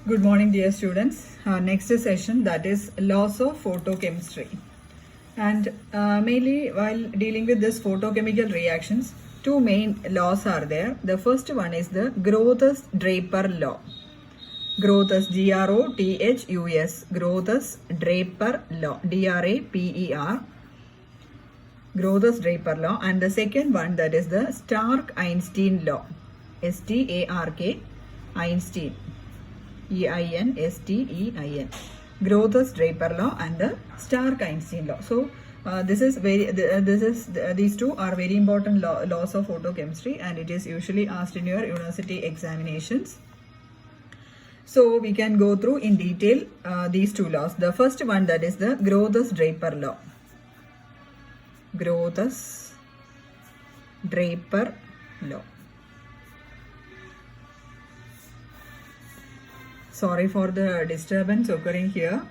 Good morning, dear students. Next session, that is laws of photochemistry. And mainly while dealing with this photochemical reactions, two main laws are there. The first one is the Grothus-Draper law. Grothus, Grothus, Grothus-Draper law, Draper. Grothus-Draper law. And the second one, that is the Stark-Einstein law, Stark, Einstein. Einstein, Grothus-Draper law and the Stark-Einstein law. So these two are very important laws of photochemistry, and it is usually asked in your university examinations. So we can go through in detail these two laws. The first one, that is the Grothus-Draper law. Grothus-Draper law. Sorry for the disturbance occurring here.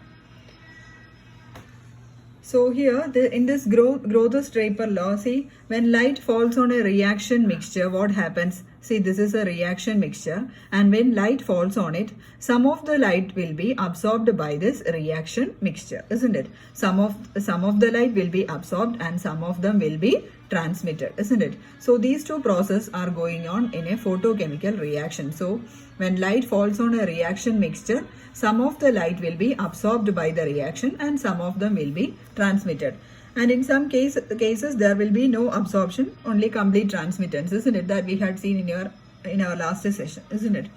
So here, in this Grothus-Draper law, see, when light falls on a reaction mixture, what happens? See, this is a reaction mixture, and when light falls on it, some of the light will be absorbed by this reaction mixture, isn't it? Some of the light will be absorbed and some of them will be transmitted, isn't it? So these two processes are going on in a photochemical reaction. So when light falls on a reaction mixture, some of the light will be absorbed by the reaction and some of them will be transmitted. And in some cases, there will be no absorption, only complete transmittance, isn't it? That we had seen in our last session, isn't it?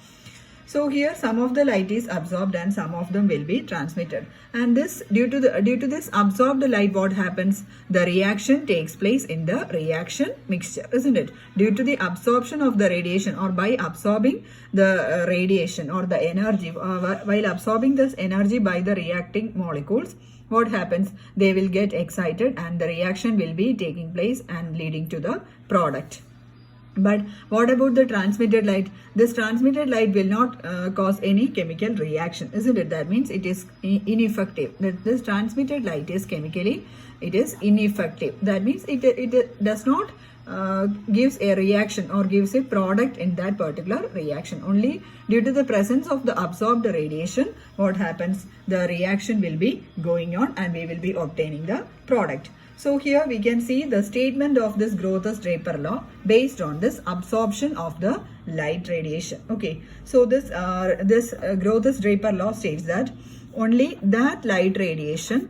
So here some of the light is absorbed and some of them will be transmitted. And this due to this absorbed light, what happens? The reaction takes place in the reaction mixture, isn't it? Due to the absorption of the radiation, or by absorbing the radiation or the energy, while absorbing this energy by the reacting molecules, what happens? They will get excited and the reaction will be taking place and leading to the product. But what about the transmitted light? This transmitted light will not cause any chemical reaction, isn't it? That means it is ineffective. This transmitted light is chemically, it is ineffective. That means it does not gives a reaction or gives a product in that particular reaction. Only due to the presence of the absorbed radiation, what happens? The reaction will be going on and we will be obtaining the product. So here we can see the statement of this Grothus-Draper law based on this absorption of the light radiation. Okay, so this Grothus-Draper law states that only that light radiation,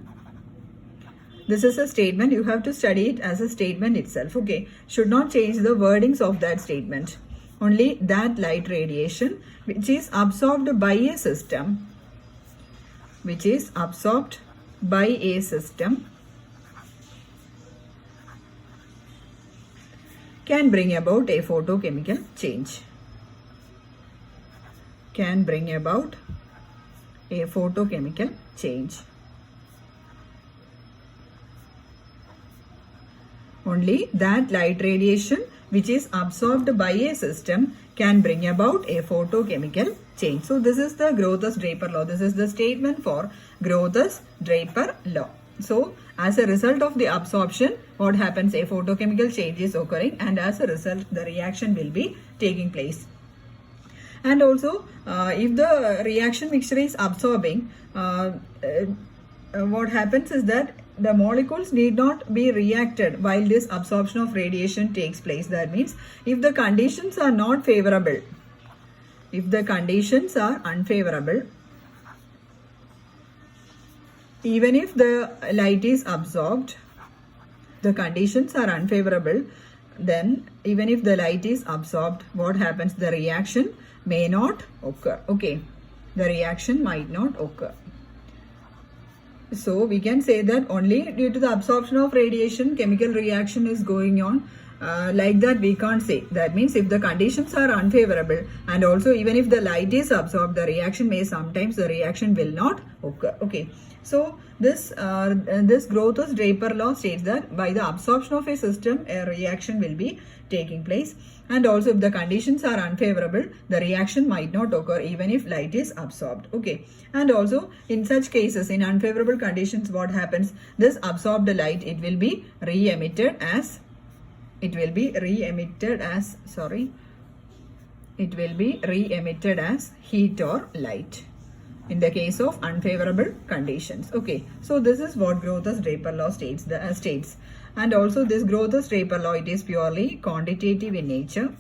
this is a statement, you have to study it as a statement itself, okay, should not change the wordings of that statement. Only that light radiation which is absorbed by a system, can bring about a photochemical change. Can bring about a photochemical change. Only that light radiation which is absorbed by a system can bring about a photochemical change. So this is the Grothus-Draper law. This is the statement for Grothus-Draper law. So as a result of the absorption, what happens? A photochemical change is occurring, and as a result the reaction will be taking place. And also if the reaction mixture is absorbing, what happens is that the molecules need not be reacted while this absorption of radiation takes place. That means if the conditions are not favorable, if the conditions are unfavorable, even if the light is absorbed, the conditions are unfavorable, then even if the light is absorbed, what happens? The reaction may not occur. Okay, the reaction might not occur. So we can say that only due to the absorption of radiation, chemical reaction is going on. Like that we can't say. That means if the conditions are unfavorable, and also even if the light is absorbed, the reaction will not occur. Okay, so this Grothus-Draper law states that by the absorption of a system, a reaction will be taking place, and also if the conditions are unfavorable, the reaction might not occur even if light is absorbed. Okay, and also in such cases, in unfavorable conditions, what happens? This absorbed light, it will be re-emitted as heat or light. in the case of unfavorable conditions. Okay, so this is what Grothus-Draper law states. And also this Grothus-Draper law, it is purely quantitative in nature.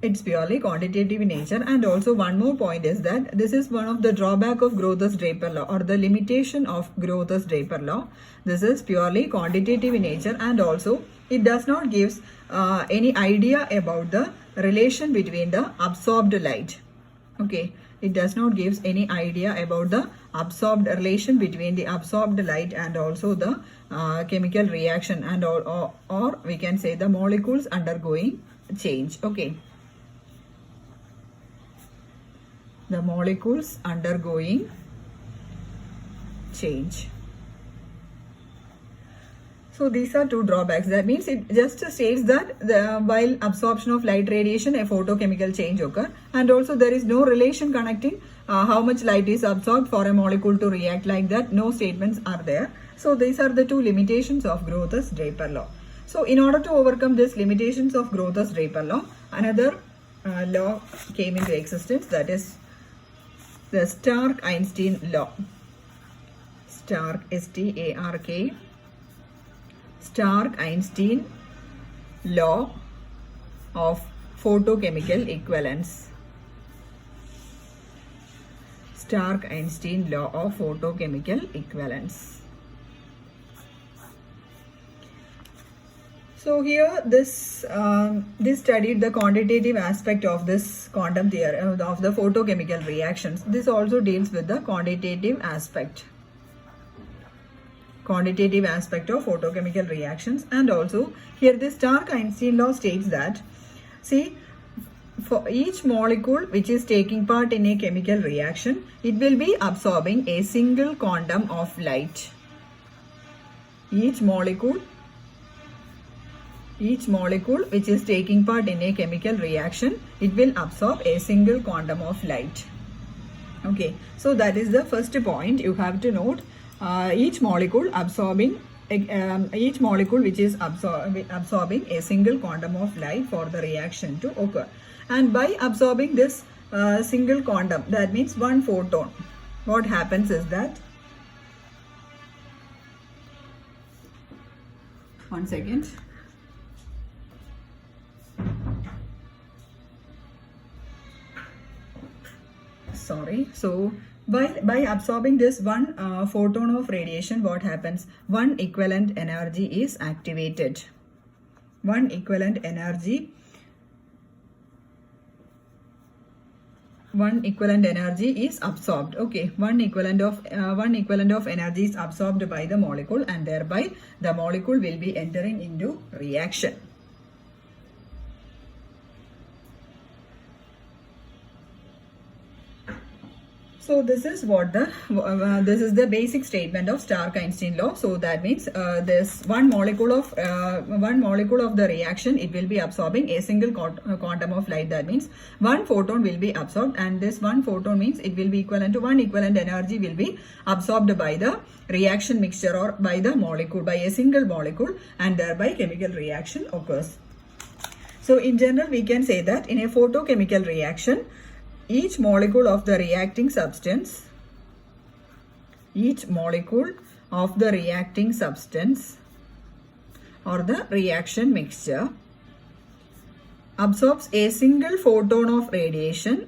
It's purely quantitative in nature. And also one more point is that this is one of the drawback of Grothus-Draper law, or the limitation of Grothus-Draper law. This is purely quantitative in nature, and also it does not give any idea about the relation between the absorbed light. Okay, it does not give any idea about the absorbed relation between the absorbed light and also the chemical reaction, and or we can say the molecules undergoing change. Okay, the molecules undergoing change. So these are two drawbacks. That means it just states that while absorption of light radiation, a photochemical change occur, and also there is no relation connecting how much light is absorbed for a molecule to react like that. No statements are there. So these are the two limitations of Grothus-Draper law. So in order to overcome these limitations of Grothus-Draper law, another law came into existence, that is the Stark-Einstein law. Stark, S-T-A-R-K. Stark-Einstein law of photochemical equivalence. Stark-Einstein law of photochemical equivalence. So here this studied the quantitative aspect of this quantum theory of the photochemical reactions. This also deals with the quantitative aspect of photochemical reactions. And also here this Stark-Einstein law states that, see, for each molecule which is taking part in a chemical reaction, it will be absorbing a single quantum of light. Each molecule which is taking part in a chemical reaction, it will absorb a single quantum of light. Okay, so that is the first point you have to note. Each molecule which is absorbing a single quantum of light for the reaction to occur. And by absorbing this single quantum, that means one photon, what happens is that, one second. Sorry. So by absorbing this one photon of radiation, what happens? One equivalent energy is activated. One equivalent energy is absorbed. Okay, one equivalent of energy is absorbed by the molecule, and thereby the molecule will be entering into reaction. So this is what this is the basic statement of Stark-Einstein law. So that means this one molecule of the reaction, it will be absorbing a single quantum of light. That means one photon will be absorbed, and this one photon means it will be equivalent to one equivalent energy will be absorbed by the reaction mixture or by the molecule, by a single molecule, and thereby chemical reaction occurs. So in general, we can say that in a photochemical reaction, each molecule of the reacting substance or the reaction mixture absorbs a single photon of radiation,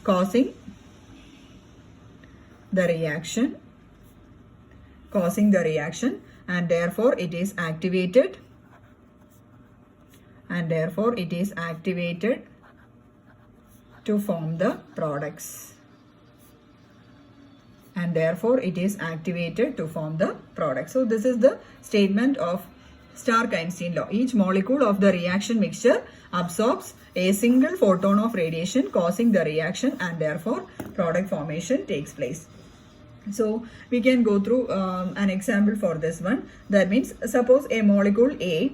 causing the reaction, and therefore it is activated to form the products. So this is the statement of Stark-Einstein law. Each molecule of the reaction mixture absorbs a single photon of radiation, causing the reaction, and therefore product formation takes place. So we can go through an example for this one. That means, suppose a molecule A,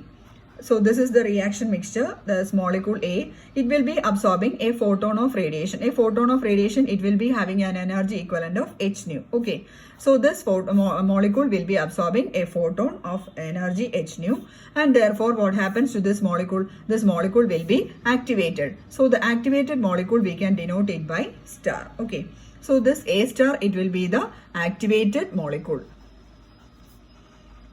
So this is the reaction mixture, this molecule A. It will be absorbing a photon of radiation. A photon of radiation, it will be having an energy equivalent of h nu. Okay. So this molecule will be absorbing a photon of energy h nu, and therefore what happens to this molecule? This molecule will be activated. So the activated molecule, we can denote it by star. Okay. So this A star, it will be the activated molecule.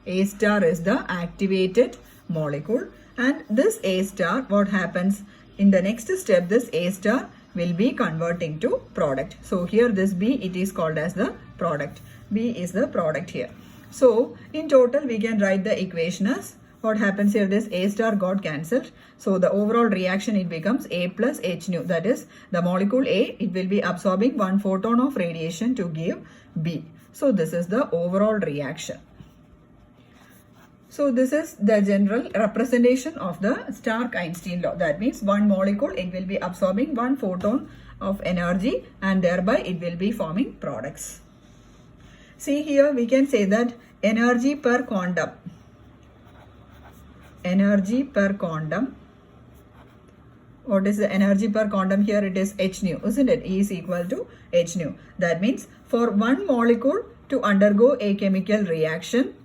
A star is the activated molecule, and this A star, what happens in the next step, this A star will be converting to product. So here this B, it is called as the product. B is the product here. So in total we can write the equation as, what happens here, this A star got cancelled. So the overall reaction, it becomes A plus H nu. That is, the molecule A, it will be absorbing one photon of radiation to give B. So this is the overall reaction. So this is the general representation of the Stark-Einstein law. That means one molecule, it will be absorbing one photon of energy, and thereby it will be forming products. See here, we can say that energy per quantum. Energy per quantum. What is the energy per quantum here? It is h nu, isn't it? E is equal to h nu. That means for one molecule to undergo a chemical reaction,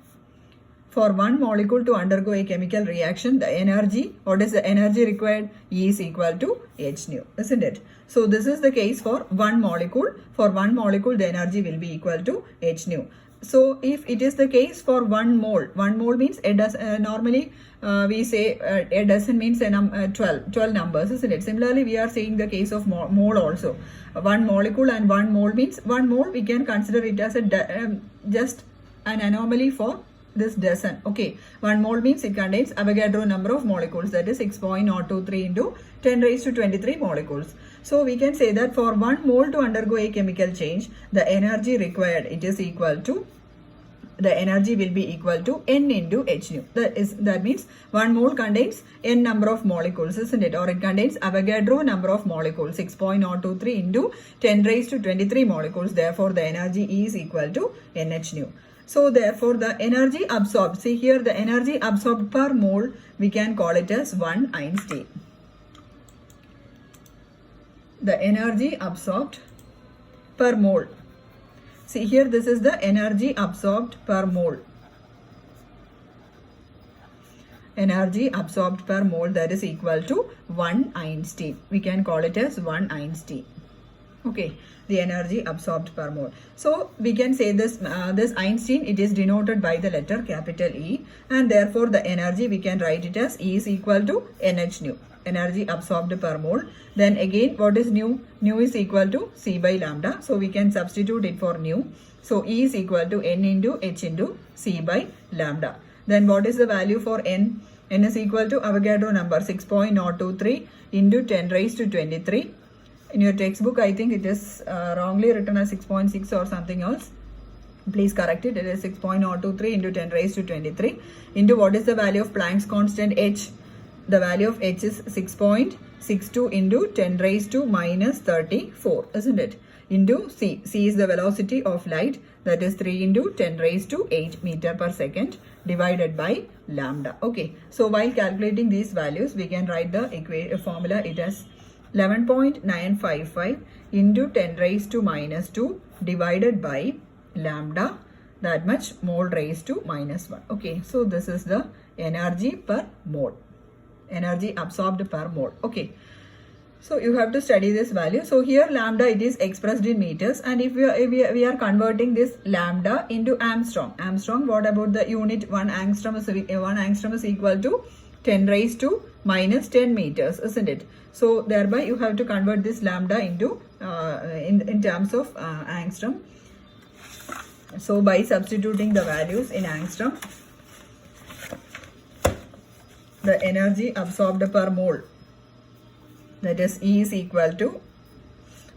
the energy, what is the energy required? E is equal to h nu, isn't it? So this is the case for one molecule. For one molecule, the energy will be equal to h nu. So if it is the case for 1 mole means a dozen, normally we say a dozen means 12 numbers, isn't it? Similarly, we are saying the case of mole also. One molecule and 1 mole means 1 mole, we can consider it as a just an anomaly for this dozen. Okay, 1 mole means it contains Avogadro number of molecules, that is 6.023 into 10 raised to 23 molecules. So we can say that for 1 mole to undergo a chemical change, the energy required, it is equal to, the energy will be equal to N into h nu. That means 1 mole contains N number of molecules, isn't it? Or it contains Avogadro number of molecules, 6.023 into 10 raised to 23 molecules. Therefore, the energy is equal to NH nu. So therefore, the energy absorbed, see here, the energy absorbed per mole, we can call it as 1 Einstein. The energy absorbed per mole. See here, this is the energy absorbed per mole. Energy absorbed per mole, that is equal to 1 Einstein. We can call it as 1 Einstein. Okay, the energy absorbed per mole. So we can say this this Einstein, it is denoted by the letter capital E, and therefore the energy, we can write it as E is equal to NH nu. Energy absorbed per mole. Then again, what is nu? Nu is equal to C by lambda. So we can substitute it for nu. So E is equal to N into H into C by lambda. Then what is the value for N? N is equal to Avogadro number 6.023 into 10 raised to 23. In your textbook, I think it is wrongly written as 6.6 or something else. Please correct it. It is 6.023 into 10 raised to 23 into what is the value of Planck's constant H? The value of H is 6.62 into 10 raised to minus 34, isn't it? Into C. C is the velocity of light, that is 3 into 10 raised to 8 meter per second divided by lambda. Okay. So while calculating these values, we can write the formula. It as 11.955 into 10 raised to minus 2 divided by lambda, that much, mole raised to minus 1. Okay, so this is the energy per mole, energy absorbed per mole. Okay, so you have to study this value. So here lambda, it is expressed in meters, and if we are converting this lambda into Armstrong, what about the unit? 1 angstrom is equal to 10 raised to minus 10 meters, isn't it? So thereby you have to convert this lambda into in terms of angstrom. So by substituting the values in angstrom, the energy absorbed per mole, that is E is equal to,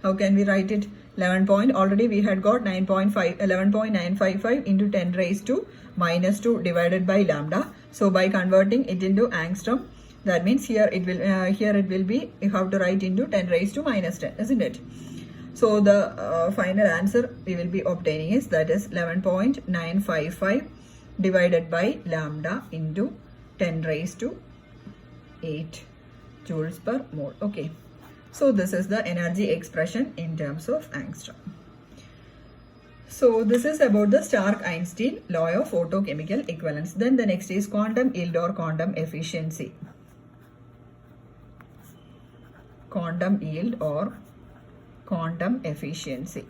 how can we write it? 11 already we had got 11.955 into 10 raised to minus 2 divided by lambda. So by converting it into angstrom, that means here it will be, you have to write into 10 raised to minus 10, isn't it? So the final answer we will be obtaining is, that is 11.955 divided by lambda into 10 raised to 8 joules per mole. Okay, so this is the energy expression in terms of angstrom. So this is about the Stark-Einstein law of photochemical equivalence. Then the next is quantum yield or quantum efficiency. Quantum yield or quantum efficiency.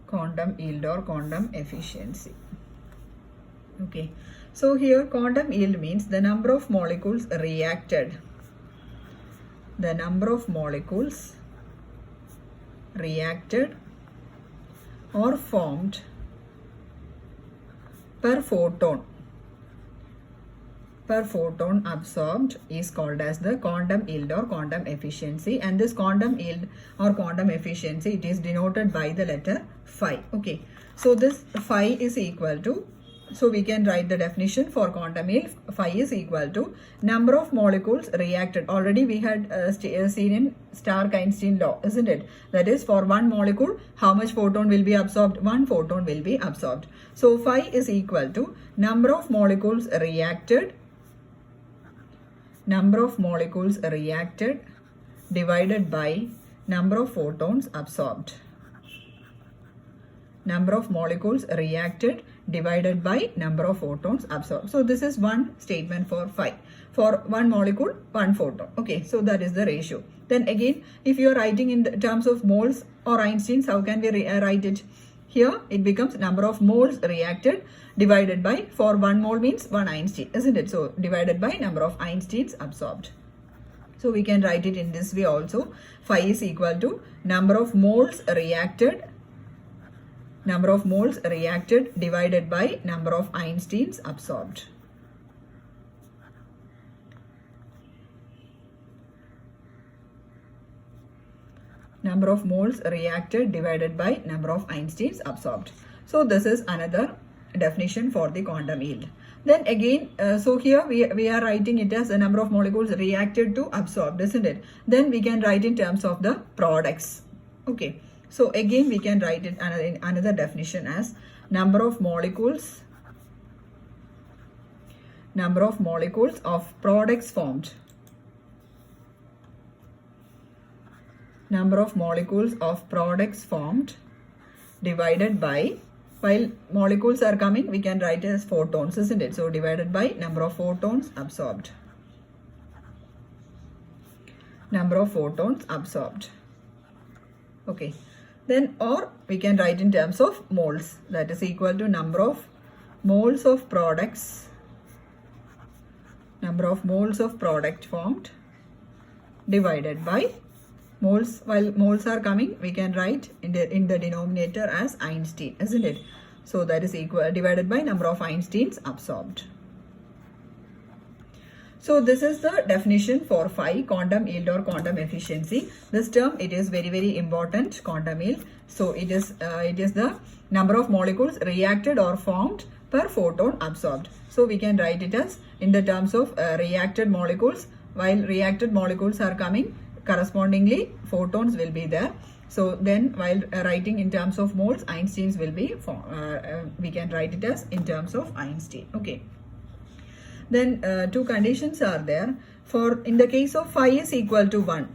Quantum yield or quantum efficiency. Okay, so here quantum yield means the number of molecules reacted. The number of molecules reacted or formed per photon absorbed is called as the quantum yield or quantum efficiency, and this quantum yield or quantum efficiency, it is denoted by the letter phi. Okay, so this phi is equal to, so we can write the definition for quantum yield. Phi is equal to number of molecules reacted. Already we had seen in Stark-Einstein law, isn't it? That is, for one molecule, how much photon will be absorbed? One photon will be absorbed. So phi is equal to number of molecules reacted divided by number of photons absorbed. Number of molecules reacted divided by number of photons absorbed. So this is one statement for phi. For one molecule, one photon. Okay, so that is the ratio. Then again, if you are writing in the terms of moles or Einsteins, how can we write it? Here it becomes number of moles reacted divided by, for one mole means one Einstein, isn't it? So divided by number of Einsteins absorbed. So we can write it in this way also. Phi is equal to number of moles reacted divided by number of Einsteins absorbed. Number of moles reacted divided by number of Einsteins absorbed. So this is another definition for the quantum yield. Then again, so here we are writing it as the number of molecules reacted to absorbed, isn't it? Then we can write in terms of the products. Okay, so again we can write it another definition as number of molecules of products formed. Number of molecules of products formed divided by, while molecules are coming, we can write it as photons, isn't it? So divided by number of photons absorbed. Number of photons absorbed. Okay. Then, or we can write in terms of moles, that is equal to number of moles of products, number of moles of product formed divided by moles. While moles are coming, we can write in the denominator as Einstein, isn't it? So that is equal, divided by number of Einsteins absorbed. So this is the definition for phi, quantum yield or quantum efficiency. This term, it is very, very important, quantum yield. So it is the number of molecules reacted or formed per photon absorbed. So we can write it as in the terms of reacted molecules. While reacted molecules are coming, correspondingly photons will be there. So then while writing in terms of moles, Einsteins will be, we can write it as in terms of Einstein. Okay. Then two conditions are there. For in the case of phi is equal to 1.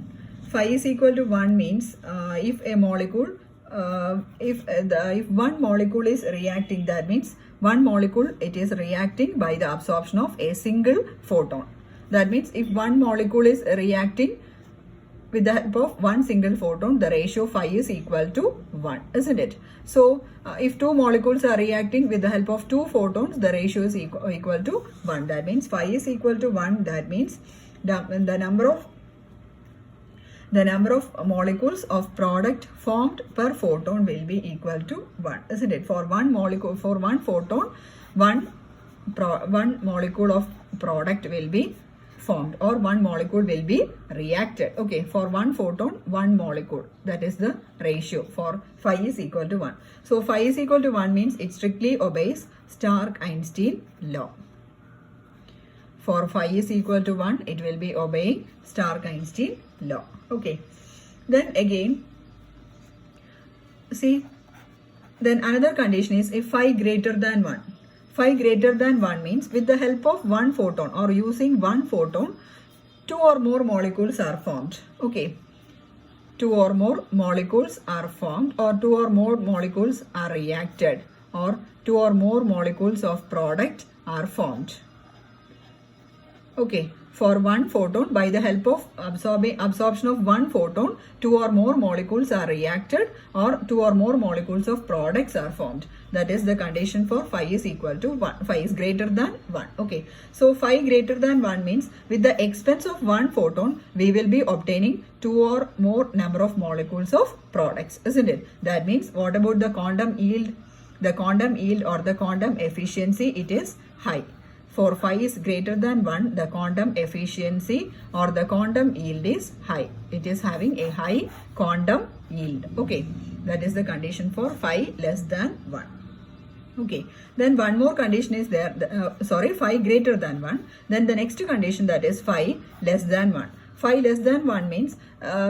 Phi is equal to 1 means if a molecule, if one molecule is reacting, that means one molecule, it is reacting by the absorption of a single photon. That means if one molecule is reacting with the help of one single photon, the ratio phi is equal to 1, isn't it? So if two molecules are reacting with the help of two photons, the ratio is equal to 1. That means phi is equal to 1. That means the number of molecules of product formed per photon will be equal to 1, isn't it? For one molecule, for one photon, one molecule of product will be formed, or one molecule will be reacted. Okay, for one photon, one molecule. That is the ratio for phi is equal to 1. So phi is equal to 1 means it strictly obeys Stark-Einstein law. For phi is equal to 1, it will be obeying Stark-Einstein law. Okay. Then again, see, then another condition is if phi greater than 1. Phi greater than 1 means with the help of one photon or using one photon, two or more molecules are formed. Okay. Two or more molecules are formed, or two or more molecules are reacted, or two or more molecules of product are formed. Okay, for one photon, by the help of absorption of one photon, two or more molecules are reacted, or two or more molecules of products are formed. That is the condition for phi is equal to 1. Phi is greater than 1. Okay, so phi greater than 1 means with the expense of one photon, we will be obtaining two or more number of molecules of products, isn't it? That means what about the quantum yield? The quantum yield or the quantum efficiency, it is high. For phi is greater than 1, the quantum efficiency or the quantum yield is high. It is having a high quantum yield. Okay, that is the condition for phi less than 1. Okay, then one more condition is there, phi greater than 1. Then the next condition, that is phi less than 1. Phi less than 1 means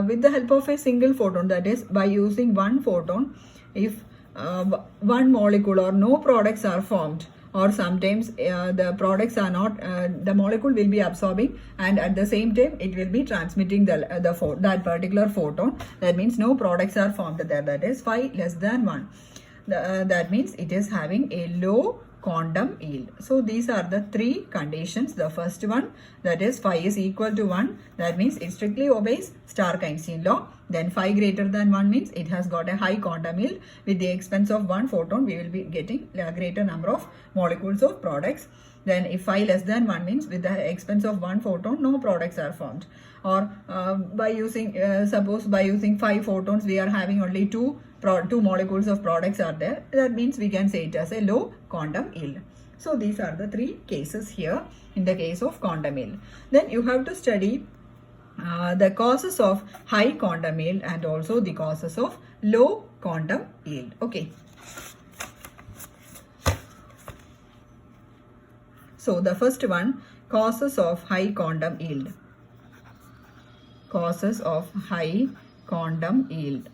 with the help of a single photon, that is by using one photon, if one molecule or no products are formed, or sometimes the products are not, the molecule will be absorbing and at the same time it will be transmitting that particular photon. That means no products are formed there, that is phi less than 1. That means it is having a low quantum yield. So these are the three conditions. The first one, that is phi is equal to 1. That means it strictly obeys Stark-Einstein law. Then phi greater than 1 means it has got a high quantum yield. With the expense of one photon, we will be getting a greater number of molecules of products. Then if phi less than 1 means with the expense of one photon, no products are formed. Or by using, suppose by using 5 photons, we are having only two molecules of products are there. That means we can say it as a low quantum yield. So these are the three cases here in the case of quantum yield. Then you have to study the causes of high quantum yield and also the causes of low quantum yield. Okay. So the first one, causes of high quantum yield. Causes of high quantum yield.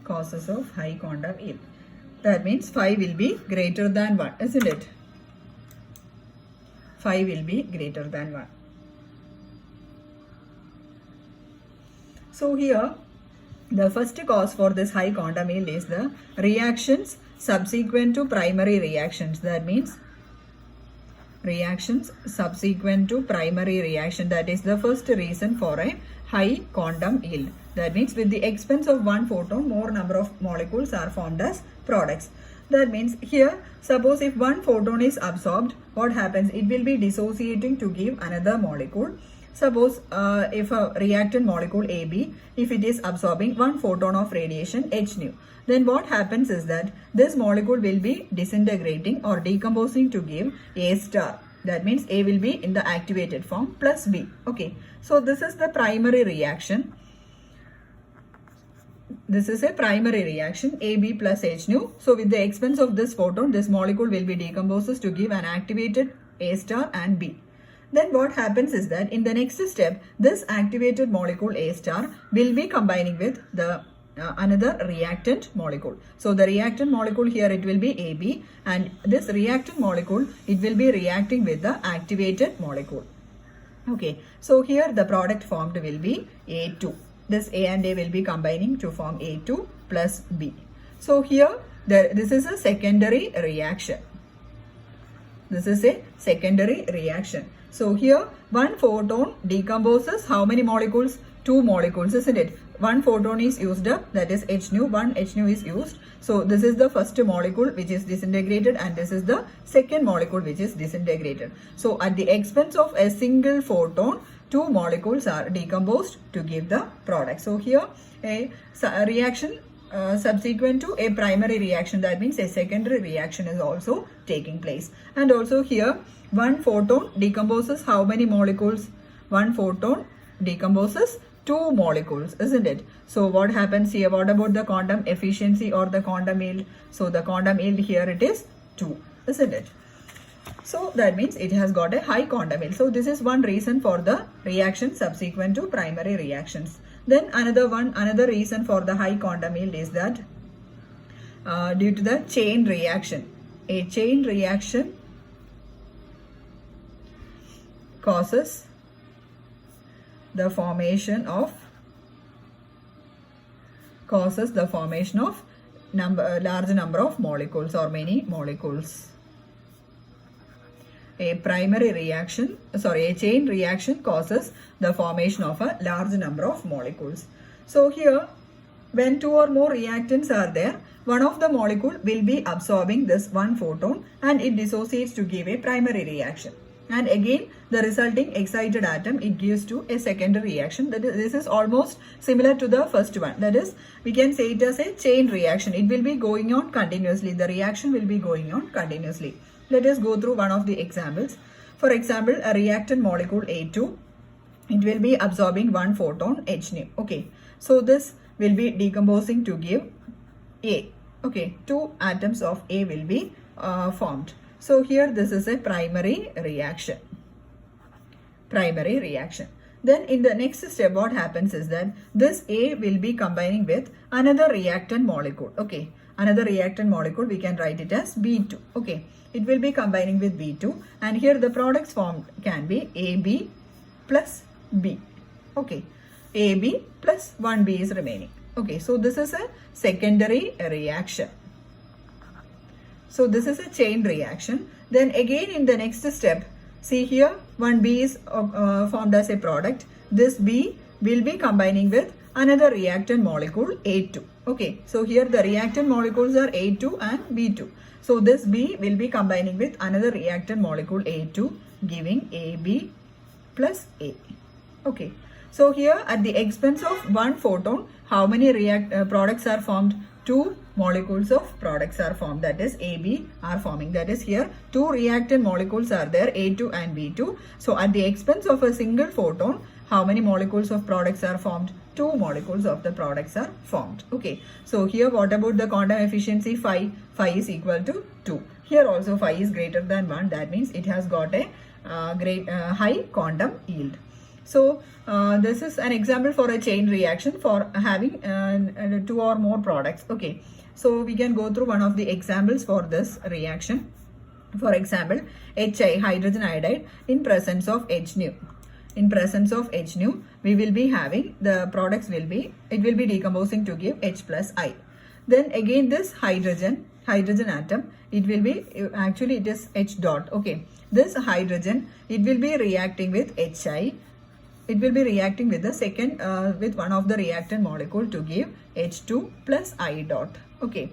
Causes of high quantum yield. That means phi will be greater than 1, isn't it? Phi will be greater than 1. So here, the first cause for this high quantum yield is the reactions subsequent to primary reactions. That means reactions subsequent to primary reaction. That is the first reason for a high quantum yield. That means with the expense of one photon, more number of molecules are formed as products. That means here, suppose if one photon is absorbed, what happens? It will be dissociating to give another molecule. Suppose if a reactant molecule AB, if it is absorbing one photon of radiation H nu, then what happens is that this molecule will be disintegrating or decomposing to give A star. That means A will be in the activated form plus B. Okay, so this is the primary reaction. This is a primary reaction, AB plus H nu. So with the expense of this photon, this molecule will be decomposed to give an activated A star and B. Then what happens is that in the next step, this activated molecule A star will be combining with the another reactant molecule. So the reactant molecule here, it will be AB, and this reactant molecule, it will be reacting with the activated molecule. Okay, so here the product formed will be A2. This A and A will be combining to form A2 plus B. So here this is a secondary reaction. This is a secondary reaction. So here one photon decomposes how many molecules? 2 molecules, isn't it? One photon is used up, that is H nu, one H nu is used. So this is the first molecule which is disintegrated and this is the second molecule which is disintegrated. So at the expense of a single photon, 2 molecules are decomposed to give the product. So here a reaction subsequent to a primary reaction, that means a secondary reaction is also taking place. And also here one photon decomposes how many molecules? One photon decomposes 2 molecules, isn't it? So what happens here? What about the quantum efficiency or the quantum yield? So the quantum yield here, it is 2, isn't it? So that means it has got a high quantum yield. So this is one reason for the reaction subsequent to primary reactions. Then another reason for the high quantum yield is that due to the chain reaction. A chain reaction causes the formation of large number of molecules or many molecules. A chain reaction causes the formation of a large number of molecules. So here, when two or more reactants are there, one of the molecule will be absorbing this one photon and it dissociates to give a primary reaction. And again, the resulting excited atom, it gives to a secondary reaction. This is almost similar to the first one. That is, we can say it as a chain reaction. It will be going on continuously. The reaction will be going on continuously. Let us go through one of the examples. For example, a reactant molecule A2, it will be absorbing one photon H nu. Okay, so this will be decomposing to give A. Okay, two atoms of A will be formed. So here this is a primary reaction. Then in the next step, what happens is that this A will be combining with another reactant molecule. Okay, another reactant molecule, we can write it as B2. Okay, it will be combining with B2, and here the products formed can be AB plus B. Okay, AB plus 1B is remaining. Okay, so this is a secondary reaction. So this is a chain reaction. Then again in the next step, see here 1B is formed as a product. This B will be combining with another reactant molecule A2. Okay, so here the reactant molecules are A2 and B2. So this B will be combining with another reactant molecule A2, giving AB plus A. Okay, so here at the expense of one photon, how many products are formed? Two molecules of products are formed, that is AB are forming. That is, here two reactant molecules are there, A2 and B2. So at the expense of a single photon, how many molecules of products are formed? Two molecules of the products are formed. Okay, so here what about the quantum efficiency? Phi is equal to 2. Here also phi is greater than 1. That means it has got a high quantum yield. So this is an example for a chain reaction for having two or more products. Okay, so we can go through one of the examples for this reaction. For example, HI, hydrogen iodide, in presence of H nu. In presence of H nu, we will be having the products it will be decomposing to give H plus I. Then again this hydrogen atom, it will be, actually it is H dot. Okay, this hydrogen, it will be reacting with HI. It will be reacting with the second, with one of the reactant molecule to give H2 plus I dot. Okay.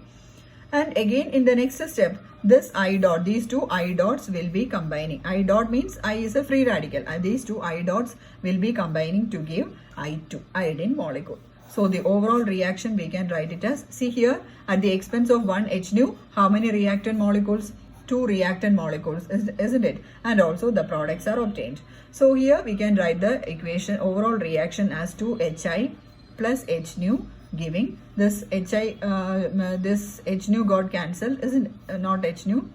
And again in the next step, this I dot, these two I dots will be combining. I dot means I is a free radical, and these two I dots will be combining to give I2, iodine molecule. So the overall reaction, we can write it as, see here at the expense of one H nu, how many reactant molecules? Two reactant molecules, isn't it? And also the products are obtained. So here we can write the equation, overall reaction as 2HI plus H nu, giving this this H nu got cancelled, isn't not H nu.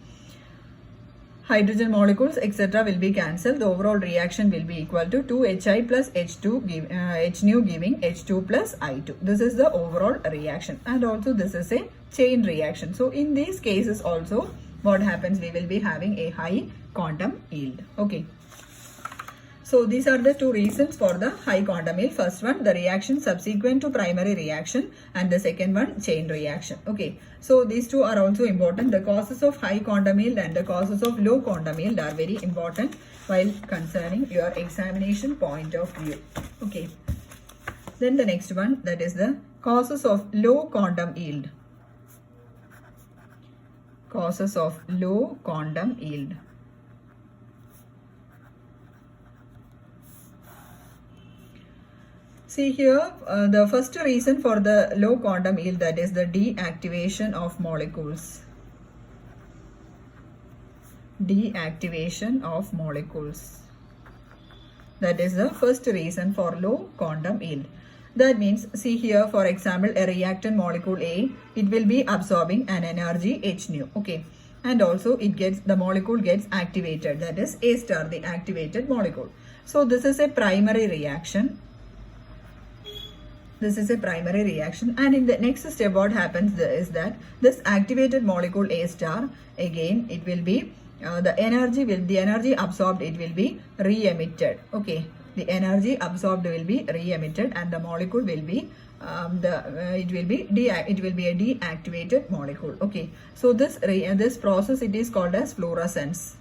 Hydrogen molecules etc. will be cancelled. The overall reaction will be equal to 2HI plus H2 H nu giving H2 plus I2. This is the overall reaction, and also this is a chain reaction. So in these cases also, what happens? We will be having a high quantum yield. Okay. So these are the two reasons for the high quantum yield. First one, the reaction subsequent to primary reaction, and the second one, chain reaction. Okay. So these two are also important. The causes of high quantum yield and the causes of low quantum yield are very important while concerning your examination point of view. Okay. Then the next one, that is the causes of low quantum yield. Causes of low quantum yield. See here, the first reason for the low quantum yield, that is the deactivation of molecules. Deactivation of molecules. That is the first reason for low quantum yield. That means, see here, for example, a reactant molecule A, it will be absorbing an energy H nu. Okay, and also the molecule gets activated. That is A star, the activated molecule. So this is a primary reaction. This is a primary reaction, and in the next step what happens is that this activated molecule A star, again it will be the energy absorbed, it will be re-emitted. Okay, the energy absorbed will be re-emitted, and the molecule will be it will be a deactivated molecule. Okay, so this process, it is called as fluorescence.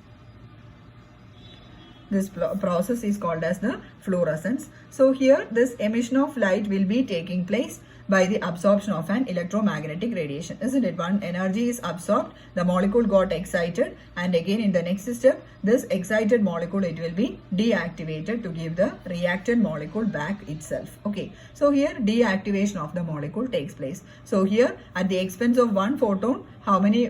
This process is called as the fluorescence. So here this emission of light will be taking place by the absorption of an electromagnetic radiation, isn't it? One energy is absorbed, the molecule got excited, and again in the next step this excited molecule, it will be deactivated to give the reacted molecule back itself. Okay, so here deactivation of the molecule takes place. So here at the expense of one photon, how many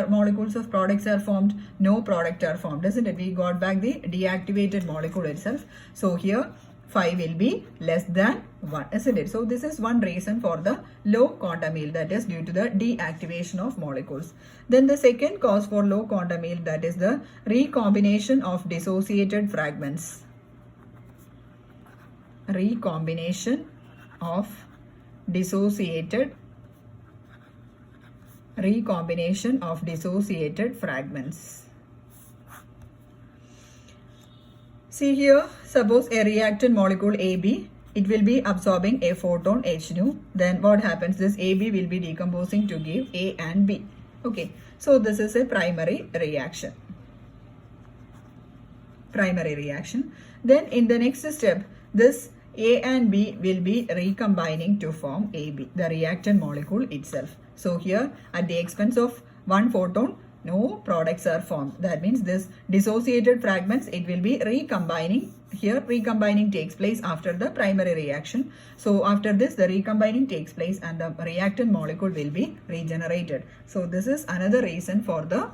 molecules of products are formed? No product are formed, isn't it? We got back the deactivated molecule itself. So here phi will be less than 1, isn't it? So this is one reason for the low quantum yield, that is due to the deactivation of molecules. Then the second cause for low quantum yield, that is the recombination of dissociated fragments. Recombination of dissociated fragments. See here, suppose a reactant molecule AB, it will be absorbing a photon H nu. Then what happens? This AB will be decomposing to give A and B. Okay, so this is a primary reaction. Then in the next step, this A and B will be recombining to form AB, the reactant molecule itself. So here at the expense of one photon, no products are formed. That means this dissociated fragments, it will be recombining. Here recombining takes place after the primary reaction. So after this the recombining takes place and the reactant molecule will be regenerated. So this is another reason for the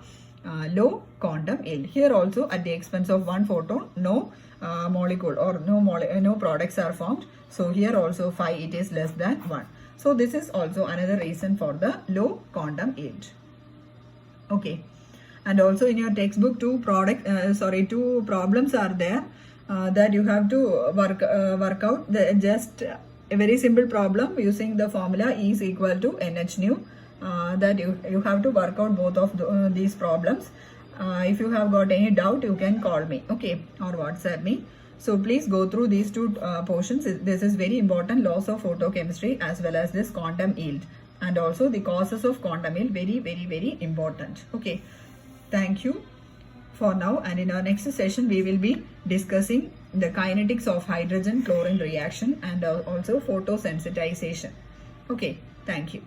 low quantum yield. Here also at the expense of one photon, no molecule or no products are formed. So here also phi, it is less than 1. So this is also another reason for the low quantum yield. Okay, and also in your textbook two problems are there that you have to work out. Just a very simple problem using the formula E is equal to NH nu. That you have to work out both of these problems. If you have got any doubt, you can call me, okay, or WhatsApp me. So please go through these two portions. This is very important, laws of photochemistry as well as this quantum yield, and also the causes of quantum yield, very important. Okay, thank you for now, and in our next session we will be discussing the kinetics of hydrogen chlorine reaction and also photosensitization. Okay, thank you.